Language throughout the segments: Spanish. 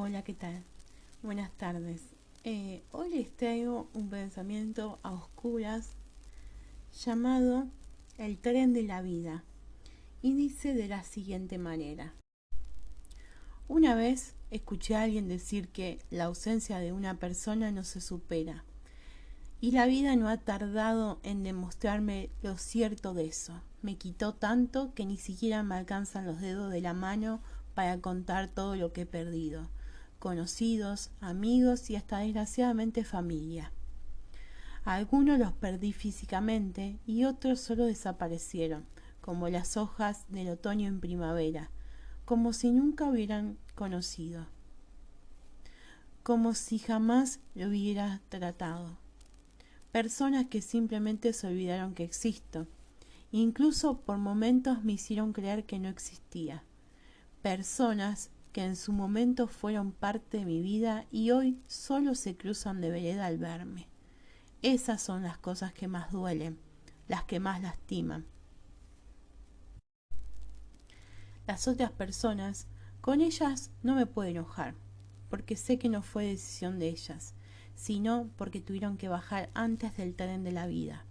Hola, ¿qué tal? Buenas tardes. Hoy les traigo un pensamiento a oscuras llamado el tren de la vida y dice de la siguiente manera. Una vez escuché a alguien decir que la ausencia de una persona no se supera y la vida no ha tardado en demostrarme lo cierto de eso. Me quitó tanto que ni siquiera me alcanzan los dedos de la mano para contar todo lo que he perdido. Conocidos, amigos y hasta desgraciadamente familia. Algunos los perdí físicamente y otros solo desaparecieron, como las hojas del otoño en primavera, como si nunca hubieran conocido, como si jamás lo hubiera tratado. Personas que simplemente se olvidaron que existo, incluso por momentos me hicieron creer que no existía. Personas que en su momento fueron parte de mi vida y hoy solo se cruzan de vereda al verme. Esas son las cosas que más duelen, las que más lastiman. Las otras personas, con ellas no me puedo enojar, porque sé que no fue decisión de ellas, sino porque tuvieron que bajar antes del tren de la vida.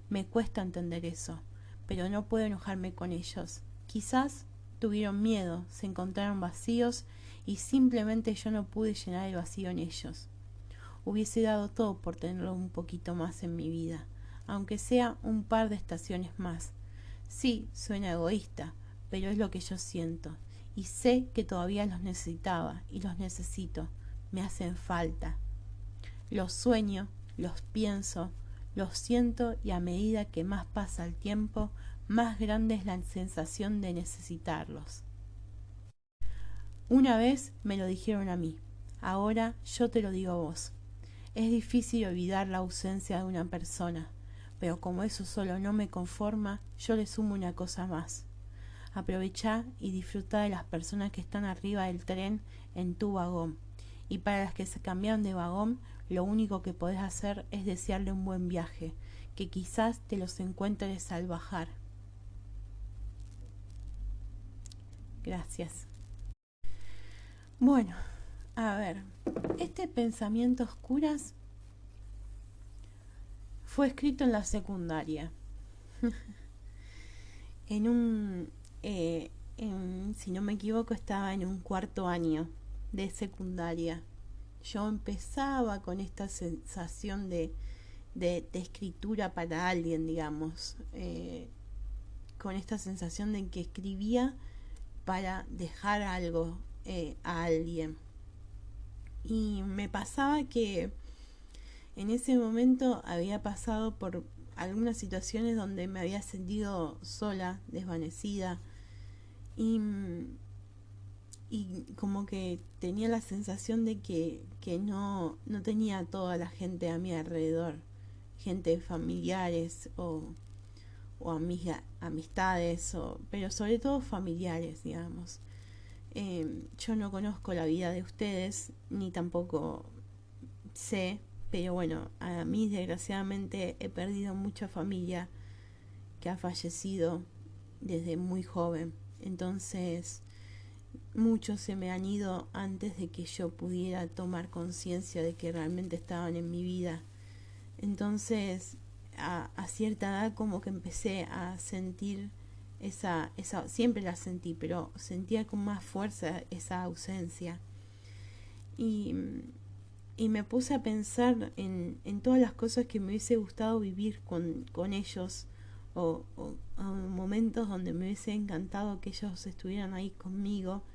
Me cuesta entender eso, pero no puedo enojarme con ellos. Quizás tuvieron miedo, se encontraron vacíos y simplemente yo no pude llenar el vacío en ellos. Hubiese dado todo por tenerlo un poquito más en mi vida, aunque sea un par de estaciones más. Sí, suena egoísta, pero es lo que yo siento. Y sé que todavía los necesitaba y los necesito. Me hacen falta. Los sueño, los pienso, los siento y a medida que más pasa el tiempo, más grande es la sensación de necesitarlos. Una vez me lo dijeron a mí, ahora yo te lo digo a vos. Es difícil olvidar la ausencia de una persona, pero como eso solo no me conforma, yo le sumo una cosa más. Aprovechá y disfrutá de las personas que están arriba del tren en tu vagón. Y para las que se cambiaron de vagón, lo único que podés hacer es desearle un buen viaje, que quizás te los encuentres al bajar. Gracias. Bueno, a ver, este pensamiento oscuras fue escrito en la secundaria, en un, si no me equivoco, estaba en un cuarto año de secundaria. Yo empezaba con esta sensación de escritura para alguien, digamos, con esta sensación de que escribía para dejar algo a alguien. Y me pasaba que en ese momento había pasado por algunas situaciones donde me había sentido sola, desvanecida, y, y como que tenía la sensación de que no tenía toda la gente a mi alrededor, gente familiares o amistades, pero sobre todo familiares, digamos. Yo no conozco la vida de ustedes, ni tampoco sé, pero bueno, a mí desgraciadamente he perdido mucha familia que ha fallecido desde muy joven. Entonces, muchos se me han ido antes de que yo pudiera tomar conciencia de que realmente estaban en mi vida. Entonces, a cierta edad como que empecé a sentir siempre la sentí, pero sentía con más fuerza esa ausencia. Y, y me puse a pensar en todas las cosas que me hubiese gustado vivir con ellos, o momentos donde me hubiese encantado que ellos estuvieran ahí conmigo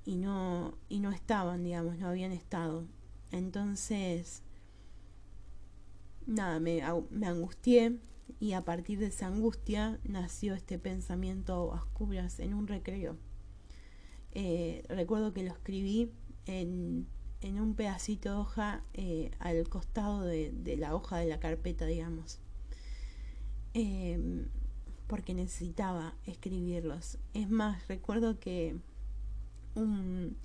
y no estaban, digamos, no habían estado. Entonces, nada, me angustié y a partir de esa angustia nació este pensamiento a oscuras en un recreo. Recuerdo que lo escribí en un pedacito de hoja al costado de la hoja de la carpeta, digamos, eh, porque necesitaba escribirlos. Es más, recuerdo que un,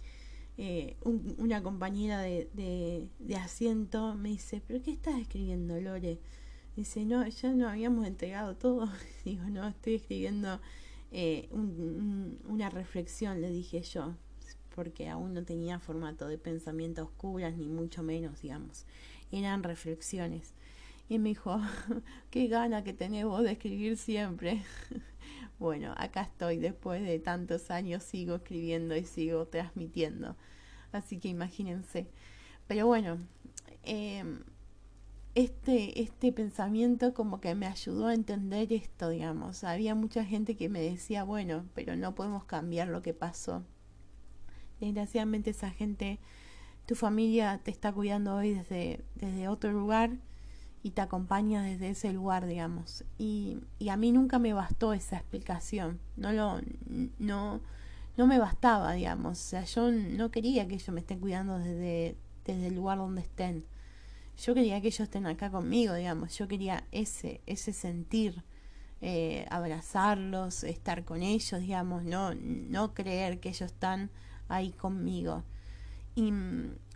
una compañera de asiento me dice, ¿pero qué estás escribiendo, Lore? Dice, no, ya no habíamos entregado todo. Digo, no, estoy escribiendo una reflexión, le dije yo. porque aún no tenía formato de pensamiento a oscuras, ni mucho menos, digamos. Eran reflexiones. Y me dijo, qué gana que tenés vos de escribir siempre. Bueno, acá estoy, después de tantos años sigo escribiendo y sigo transmitiendo. Así que imagínense. Pero bueno, eh, este pensamiento como que me ayudó a entender esto, digamos. Había mucha gente que me decía, bueno, pero no podemos cambiar lo que pasó. Desgraciadamente esa gente, tu familia te está cuidando hoy desde otro lugar y te acompaña desde ese lugar, digamos. Y a mí nunca me bastó esa explicación. No, no me bastaba, digamos. O sea, yo no quería que ellos me estén cuidando desde el lugar donde estén. Yo quería que ellos estén acá conmigo, digamos. Yo quería ese sentir, abrazarlos, estar con ellos, digamos. No creer que ellos están ahí conmigo. Y,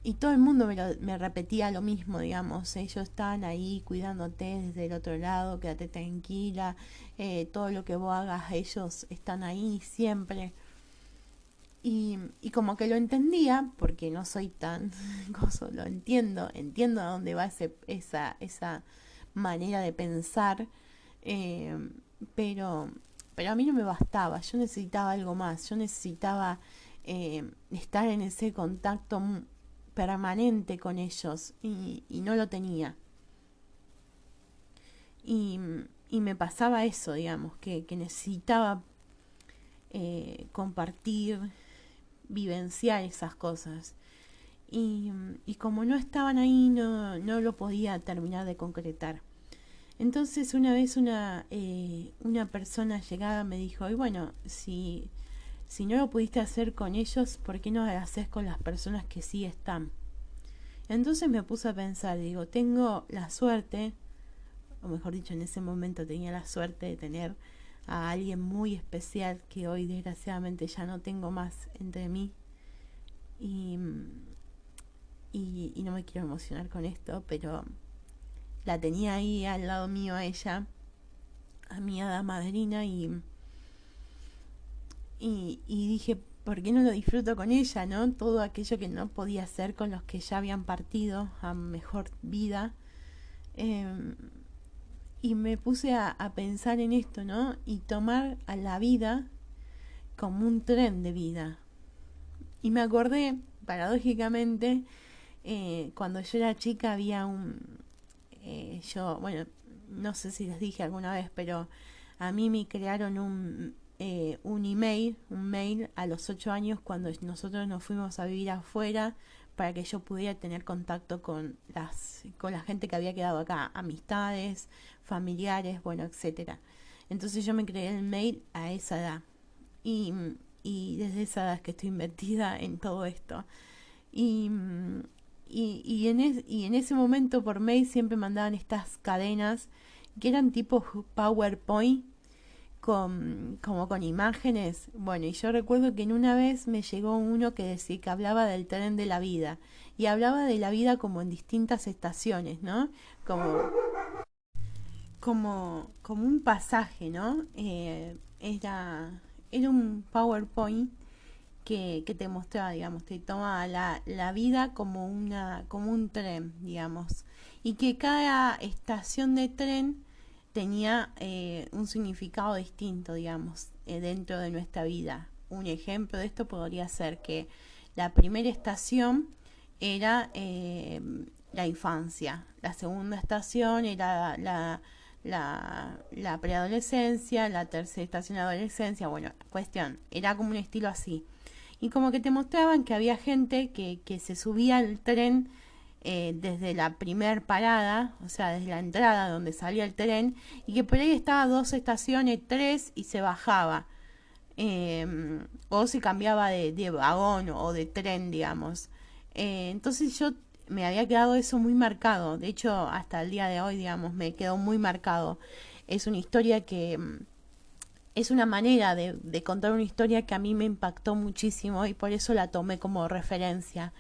y todo el mundo me repetía lo mismo, digamos. Ellos están ahí cuidándote desde el otro lado, quédate tranquila. Todo lo que vos hagas, ellos están ahí siempre. Y como que lo entendía, porque no soy tan gozo, lo entiendo a dónde va esa manera de pensar, eh, pero, pero a mí no me bastaba, yo necesitaba algo más, yo necesitaba estar en ese contacto permanente con ellos y no lo tenía. Y, y me pasaba eso, digamos, que necesitaba compartir, vivenciar esas cosas. Y como no estaban ahí, no lo podía terminar de concretar. Entonces una vez una persona llegada me dijo, y bueno, si no lo pudiste hacer con ellos, ¿por qué no lo haces con las personas que sí están? Entonces me puse a pensar, digo, tengo la suerte, o mejor dicho, en ese momento tenía la suerte de tener a alguien muy especial que hoy desgraciadamente ya no tengo más entre mí. Y, y no me quiero emocionar con esto, pero la tenía ahí al lado mío a ella, a mi hada madrina, y dije, ¿por qué no lo disfruto con ella, no? Todo aquello que no podía hacer con los que ya habían partido a mejor vida. Eh, y me puse a pensar en esto, ¿no? Y tomar a la vida como un tren de vida. Y me acordé, paradójicamente, cuando yo era chica había bueno, no sé si les dije alguna vez, pero a mí me crearon un email, un mail a los 8 años cuando nosotros nos fuimos a vivir afuera para que yo pudiera tener contacto con la gente que había quedado acá, amistades, familiares, bueno, etcétera. Entonces yo me creé el mail a esa edad y, y desde esa edad es que estoy metida en todo esto. Y, y en ese momento por mail siempre mandaban estas cadenas que eran tipo PowerPoint como con imágenes. Bueno, y yo recuerdo que en una vez me llegó uno que decía que hablaba del tren de la vida y hablaba de la vida como en distintas estaciones, ¿no? Como, como un pasaje, ¿no? Era un PowerPoint que te mostraba, digamos, te tomaba la vida como un tren, digamos, y que cada estación de tren tenía un significado distinto, digamos, dentro de nuestra vida. Un ejemplo de esto podría ser que la primera estación era la infancia, la segunda estación era la preadolescencia, la tercera estación la adolescencia, bueno, cuestión, era como un estilo así. Y como que te mostraban que había gente que se subía al tren desde la primer parada, o sea, desde la entrada donde salía el tren, y que por ahí estaba 2 estaciones, 3, y se bajaba. O se cambiaba de vagón o de tren, digamos. Entonces yo me había quedado eso muy marcado. De hecho, hasta el día de hoy, digamos, me quedó muy marcado. Es una historia que es una manera de contar una historia que a mí me impactó muchísimo y por eso la tomé como referencia.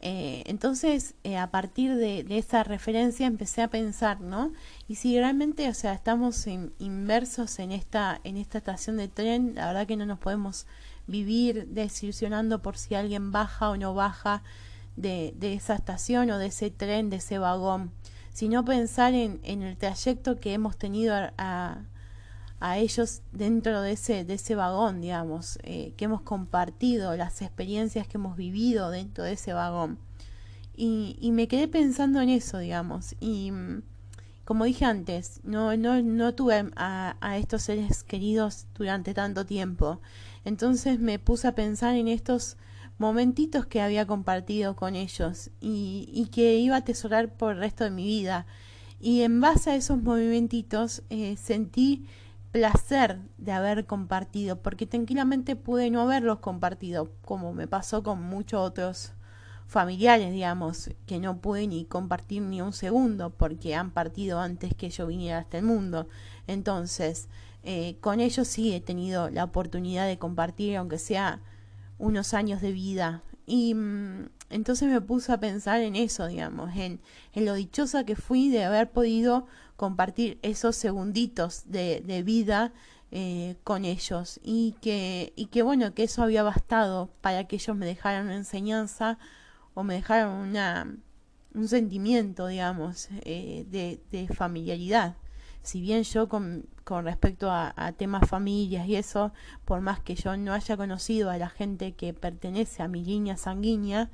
Entonces, a partir de esa referencia empecé a pensar, ¿no? Y si realmente, o sea, estamos inmersos en esta estación de tren, la verdad que no nos podemos vivir desilusionando por si alguien baja o no baja de esa estación o de ese tren, de ese vagón, sino pensar en el trayecto que hemos tenido a ellos dentro de ese vagón, digamos, que hemos compartido, las experiencias que hemos vivido dentro de ese vagón. Y me quedé pensando en eso, digamos, y como dije antes, no tuve a estos seres queridos durante tanto tiempo. Entonces me puse a pensar en estos momentitos que había compartido con ellos y que iba a atesorar por el resto de mi vida. Y en base a esos momentitos sentí placer de haber compartido, porque tranquilamente pude no haberlos compartido, como me pasó con muchos otros familiares, digamos, que no pude ni compartir ni un segundo porque han partido antes que yo viniera hasta el mundo. Entonces, con ellos sí he tenido la oportunidad de compartir, aunque sea unos años de vida. Y entonces me puse a pensar en eso, digamos, en lo dichosa que fui de haber podido compartir esos segunditos de vida con ellos y que bueno, que eso había bastado para que ellos me dejaran una enseñanza o me dejaron un sentimiento, digamos, de familiaridad. Si bien yo con respecto a temas familias y eso, por más que yo no haya conocido a la gente que pertenece a mi línea sanguínea,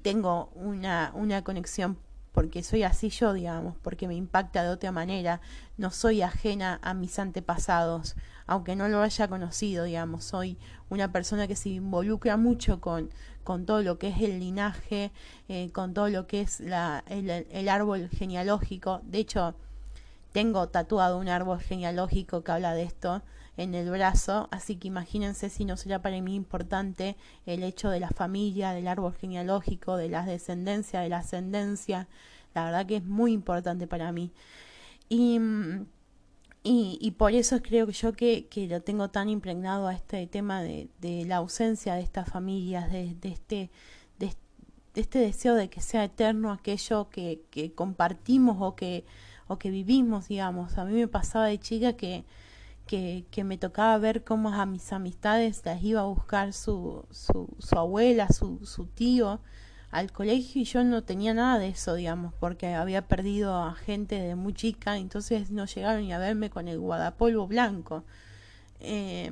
tengo una conexión porque soy así yo, digamos, porque me impacta de otra manera, no soy ajena a mis antepasados, aunque no lo haya conocido, digamos, soy una persona que se involucra mucho con todo lo que es el linaje, con todo lo que es el árbol genealógico. De hecho, tengo tatuado un árbol genealógico que habla de esto en el brazo, así que imagínense si no será para mí importante el hecho de la familia, del árbol genealógico, de la descendencia, de la ascendencia. La verdad que es muy importante para mí. Y, y por eso creo que yo que lo tengo tan impregnado a este tema de la ausencia de estas familias, de este deseo de que sea eterno aquello que compartimos o que vivimos, digamos. A mí me pasaba de chica que me tocaba ver cómo a mis amistades las iba a buscar su abuela, su tío al colegio y yo no tenía nada de eso, digamos, porque había perdido a gente de muy chica, entonces no llegaron ni a verme con el guardapolvo blanco. Eh,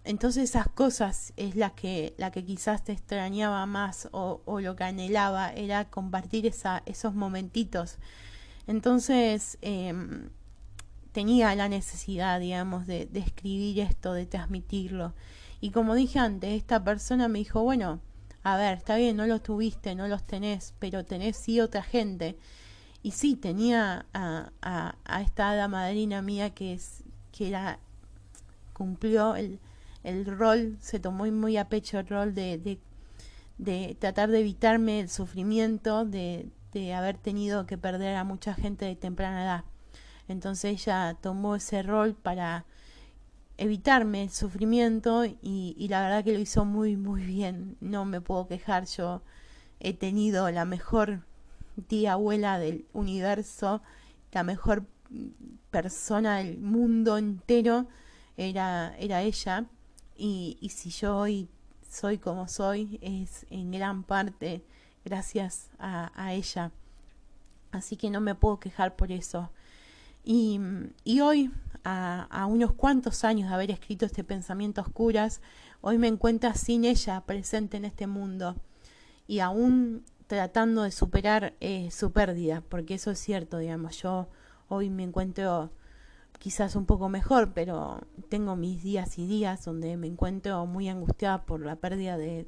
entonces esas cosas es la que quizás te extrañaba más o lo que anhelaba era compartir esos momentitos. Entonces tenía la necesidad, digamos, de escribir esto, de transmitirlo. Y como dije antes, esta persona me dijo, bueno, a ver, está bien, no los tuviste, no los tenés, pero tenés sí otra gente. Y sí, tenía a esta hada madrina mía que era, cumplió el rol, se tomó muy a pecho el rol de tratar de evitarme el sufrimiento de haber tenido que perder a mucha gente de temprana edad. Entonces ella tomó ese rol para evitarme el sufrimiento y la verdad que lo hizo muy muy bien, no me puedo quejar. Yo he tenido la mejor tía abuela del universo, la mejor persona del mundo entero era ella y si yo hoy soy como soy es en gran parte gracias a ella, así que no me puedo quejar por eso. Y hoy, a unos cuantos años de haber escrito este pensamiento a oscuras, hoy me encuentro sin ella presente en este mundo y aún tratando de superar su pérdida, porque eso es cierto, digamos, yo hoy me encuentro quizás un poco mejor, pero tengo mis días y días donde me encuentro muy angustiada por la pérdida de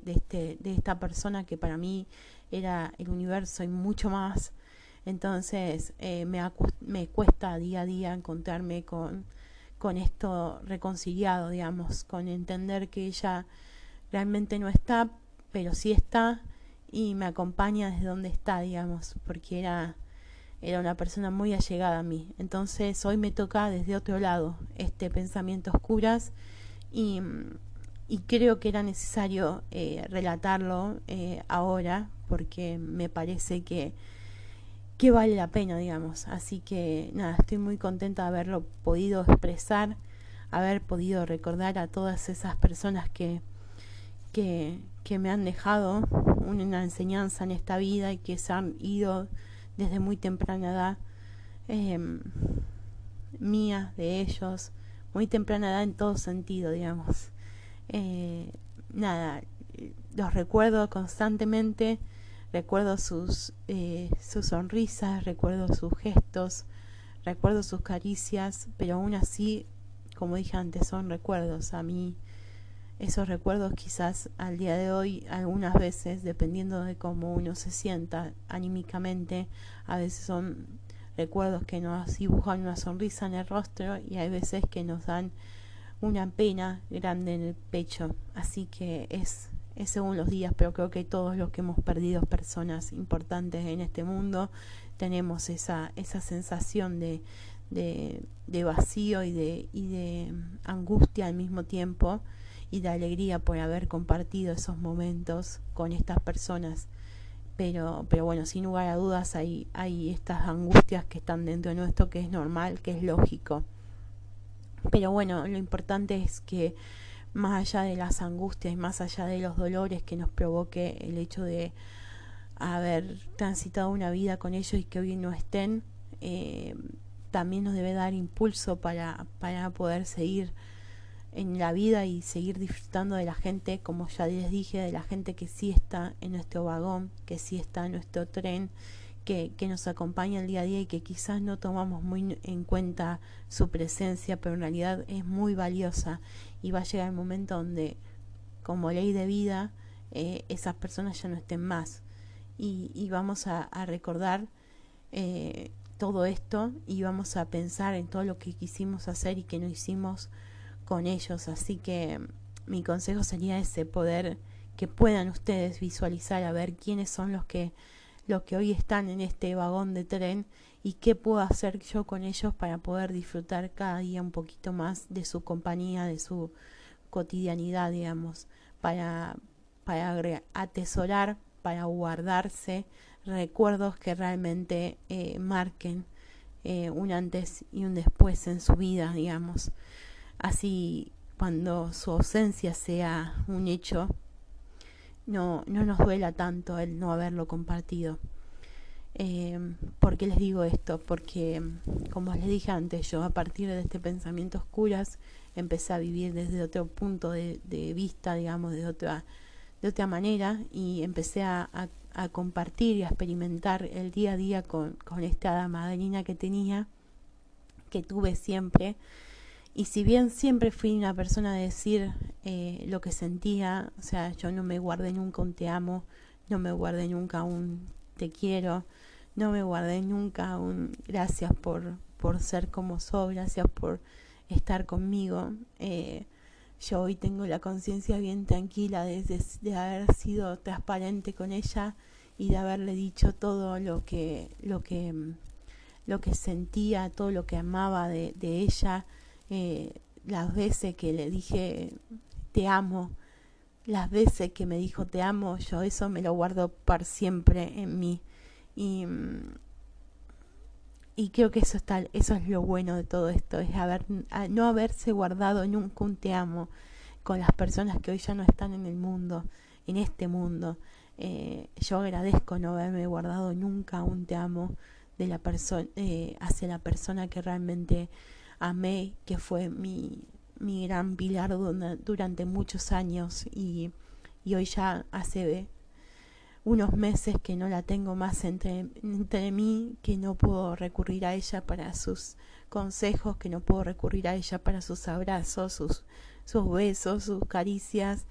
esta persona que para mí era el universo y mucho más. Entonces me cuesta día a día encontrarme con esto reconciliado, digamos, con entender que ella realmente no está, pero sí está y me acompaña desde donde está, digamos, porque era una persona muy allegada a mí. Entonces hoy me toca desde otro lado este pensamiento oscuras y, y creo que era necesario relatarlo ahora porque me parece que vale la pena, digamos. Así que nada, estoy muy contenta de haberlo podido expresar, haber podido recordar a todas esas personas que me han dejado una enseñanza en esta vida y que se han ido desde muy temprana edad, mía, de ellos, muy temprana edad en todo sentido, digamos. Nada, los recuerdo constantemente, recuerdo sus sonrisas, recuerdo sus gestos, recuerdo sus caricias, pero aún así, como dije antes, son recuerdos. A mí esos recuerdos quizás al día de hoy, algunas veces, dependiendo de cómo uno se sienta anímicamente, a veces son recuerdos que nos dibujan una sonrisa en el rostro y hay veces que nos dan una pena grande en el pecho. Así que es según los días, pero creo que todos los que hemos perdido personas importantes en este mundo tenemos esa sensación de vacío y de angustia al mismo tiempo, y de alegría por haber compartido esos momentos con estas personas. Pero bueno, sin lugar a dudas hay estas angustias que están dentro de nuestro, que es normal, que es lógico. Pero bueno, lo importante es que más allá de las angustias y más allá de los dolores que nos provoque el hecho de haber transitado una vida con ellos y que hoy no estén, también nos debe dar impulso para poder seguir en la vida y seguir disfrutando de la gente, como ya les dije, de la gente que sí está en nuestro vagón, que sí está en nuestro tren, que nos acompaña el día a día y que quizás no tomamos muy en cuenta su presencia, pero en realidad es muy valiosa, y va a llegar el momento donde, como ley de vida, esas personas ya no estén más, y vamos a recordar todo esto, y vamos a pensar en todo lo que quisimos hacer y que no hicimos con ellos. Así que mi consejo sería ese: poder que puedan ustedes visualizar a ver quiénes son los que hoy están en este vagón de tren y qué puedo hacer yo con ellos para poder disfrutar cada día un poquito más de su compañía, de su cotidianidad, digamos, para atesorar, para guardarse recuerdos que realmente marquen un antes y un después en su vida, digamos. Así, cuando su ausencia sea un hecho, no nos duela tanto el no haberlo compartido. ¿Por qué les digo esto? Porque, como les dije antes, yo a partir de este pensamiento oscuras empecé a vivir desde otro punto de vista, digamos, de otra manera, y empecé a compartir y a experimentar el día a día con esta hada madrina que tuve siempre. Y si bien siempre fui una persona de decir lo que sentía, o sea, yo no me guardé nunca un te amo, no me guardé nunca un te quiero, no me guardé nunca un gracias por ser como soy, gracias por estar conmigo. Yo hoy tengo la conciencia bien tranquila de haber sido transparente con ella y de haberle dicho todo lo que sentía, todo lo que amaba de ella. Las veces que le dije te amo, las veces que me dijo te amo, yo eso me lo guardo para siempre en mí, y creo que eso es lo bueno de todo esto, es no haberse guardado nunca un te amo con las personas que hoy ya no están en el mundo, en este mundo. Yo agradezco no haberme guardado nunca un te amo de la persona hacia la persona que realmente amé, que fue mi gran pilar durante muchos años, y hoy ya hace unos meses que no la tengo más entre mí, que no puedo recurrir a ella para sus consejos, que no puedo recurrir a ella para sus abrazos, sus besos, sus caricias,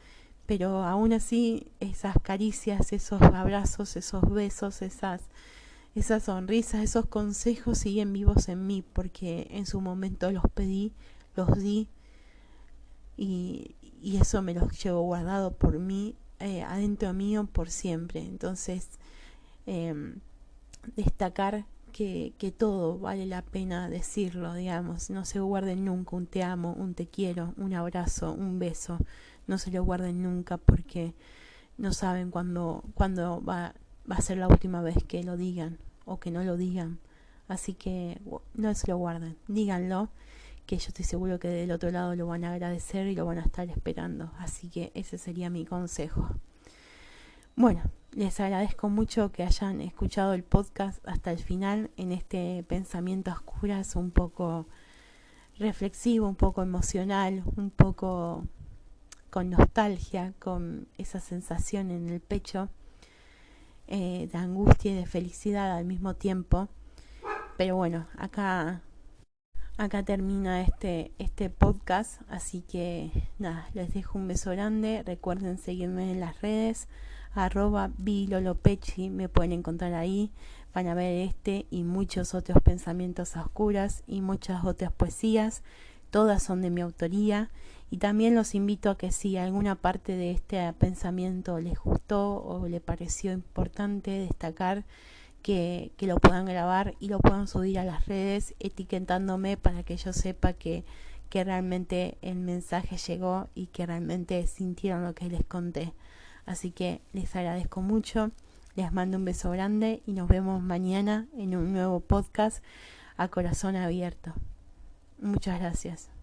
pero aún así esas caricias, esos abrazos, esos besos, esas sonrisas, esos consejos siguen vivos en mí, porque en su momento los pedí, los di, y eso me los llevo guardado por mí, adentro mío por siempre. Entonces, destacar que todo vale la pena decirlo, digamos. No se guarden nunca un te amo, un te quiero, un abrazo, un beso. No se lo guarden nunca, porque no saben cuándo va a ser la última vez que lo digan o que no lo digan. Así que no se lo guarden, díganlo, que yo estoy seguro que del otro lado lo van a agradecer y lo van a estar esperando. Así que ese sería mi consejo. Bueno, les agradezco mucho que hayan escuchado el podcast hasta el final en este pensamiento a oscuras, un poco reflexivo, un poco emocional, un poco con nostalgia, con esa sensación en el pecho, de angustia y de felicidad al mismo tiempo. Pero bueno, acá termina este podcast, así que nada, les dejo un beso grande. Recuerden seguirme en las redes, @bilolopechi, me pueden encontrar ahí. Van a ver este y muchos otros pensamientos a oscuras y muchas otras poesías, todas son de mi autoría. Y también los invito a que si alguna parte de este pensamiento les gustó o le pareció importante destacar, que lo puedan grabar y lo puedan subir a las redes etiquetándome para que yo sepa que realmente el mensaje llegó y que realmente sintieron lo que les conté. Así que les agradezco mucho, les mando un beso grande y nos vemos mañana en un nuevo podcast a corazón abierto. Muchas gracias.